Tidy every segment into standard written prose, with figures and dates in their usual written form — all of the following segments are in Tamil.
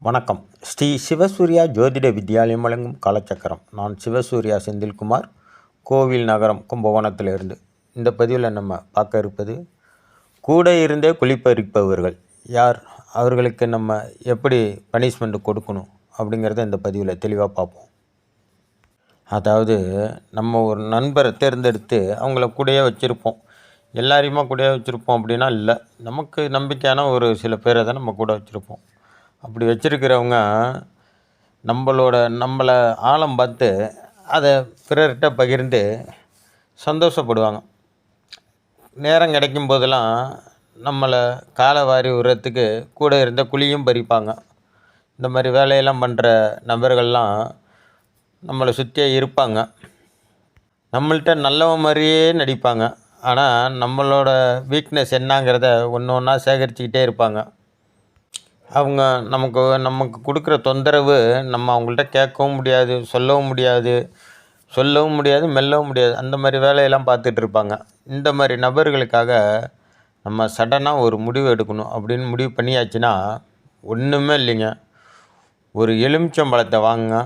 வணக்கம். ஸ்ரீ சிவசூர்யா ஜோதிட வித்யாலயம் வழங்கும் காலச்சக்கரம். நான் சிவசூர்யா செந்தில்குமார், கோவில் நகரம், கும்பகோணத்திலிருந்து. இந்த பதிவில் நம்ம பார்க்க இருப்பது, கூட இருந்தே குளிப்பறிப்பவர்கள் யார், அவர்களுக்கு நம்ம எப்படி பனிஷ்மெண்ட் கொடுக்கணும் அப்படிங்கிறத இந்த பதிவில் தெளிவாக பார்ப்போம். அதாவது, நம்ம ஒரு நண்பரை தேர்ந்தெடுத்து அவங்கள கூடயே வச்சுருப்போம். எல்லாரையுமா கூடயே வச்சுருப்போம் அப்படின்னா இல்லை, நமக்கு நம்பிக்கையான ஒரு சில பேரை தான் நம்ம கூட வச்சுருப்போம். அப்படி வச்சுருக்கிறவங்க நம்மளை ஆழம் பார்த்து அதை பிறர்கிட்ட பகிர்ந்து சந்தோஷப்படுவாங்க. நேரம் கிடைக்கும் போதெல்லாம் நம்மளை காலை வாரி விடுறதுக்கு கூட இருந்த குழியும் பறிப்பாங்க. இந்த மாதிரி வேலையெல்லாம் பண்ணுற நபர்கள்லாம் நம்மளை சுற்றியே இருப்பாங்க. நம்மள்கிட்ட நல்லவன் மாதிரியே நடிப்பாங்க. ஆனால் நம்மளோட வீக்னஸ் என்னங்கிறத ஒன்று ஒன்றா சேகரிச்சுக்கிட்டே இருப்பாங்க. அவங்க நமக்கு கொடுக்குற தொந்தரவு நம்ம அவங்கள்ட்ட கேட்கவும் முடியாது, சொல்லவும் முடியாது, மெல்லவும் முடியாது. அந்த மாதிரி வேலையெல்லாம் பார்த்துட்ருப்பாங்க. இந்த மாதிரி நபர்களுக்காக நம்ம சடனாக ஒரு முடிவு எடுக்கணும் அப்படின்னு முடிவு பண்ணியாச்சுன்னா, ஒன்றுமே இல்லைங்க. ஒரு எலுமிச்சம்பழத்தை வாங்குங்க.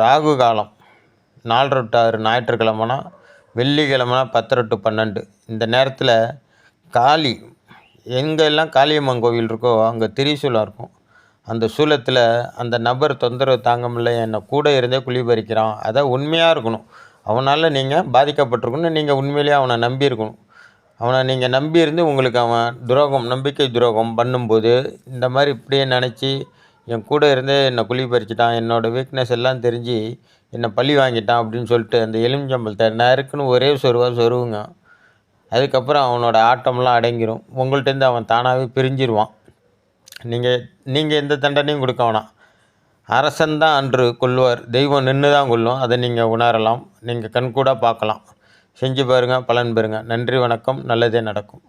ராகு காலம் 4 to 6 ஞாயிற்றுக்கிழமைனா, வெள்ளிக்கிழமைனா 10 to 12 இந்த நேரத்தில் எங்கெல்லாம் காளியம்மன் கோவில் இருக்கோ அங்கே திரிசூலம் இருக்கும். அந்த சூலத்தில் அந்த நபர் தொந்தரவு தாங்க முடியல, என்னை கூட இருந்தே குழி பறிக்கிறான், அதான் உண்மையாக இருக்கணும். அவனால் நீங்கள் பாதிக்கப்பட்டிருக்கணும். நீங்கள் உண்மையிலேயே அவனை நம்பியிருக்கணும். அவனை நீங்கள் நம்பி இருந்து உங்களுக்கு அவன் நம்பிக்கை துரோகம் பண்ணும்போது, இந்த மாதிரி இப்படியே நினச்சி என் கூட இருந்தே என்னை குழி பறிச்சிட்டான், என்னோடய வீக்னஸ் எல்லாம் தெரிஞ்சு என்னை பழி வாங்கிட்டான் அப்படின்னு சொல்லிட்டு அந்த எலுமிச்சம்பழத்தை நறுக்குன்னு ஒரே சொருவுங்க. அதுக்கப்புறம் அவனோட ஆட்டம்லாம் அடங்கிடும். உங்கள்கிட்டருந்து அவன் தானாகவே பிரிஞ்சிருவான். நீங்கள் எந்த தண்டனையும் கொடுக்க வேணாம். அரசன் தான் அன்று கொல்லுவார், தெய்வம் நின்று தான் கொல்லும். அதை நீங்கள் உணரலாம், நீங்கள் கண்கூடாக பார்க்கலாம். செஞ்சு பாருங்கள், பலன் பெறுங்க. நன்றி, வணக்கம். நல்லதே நடக்கும்.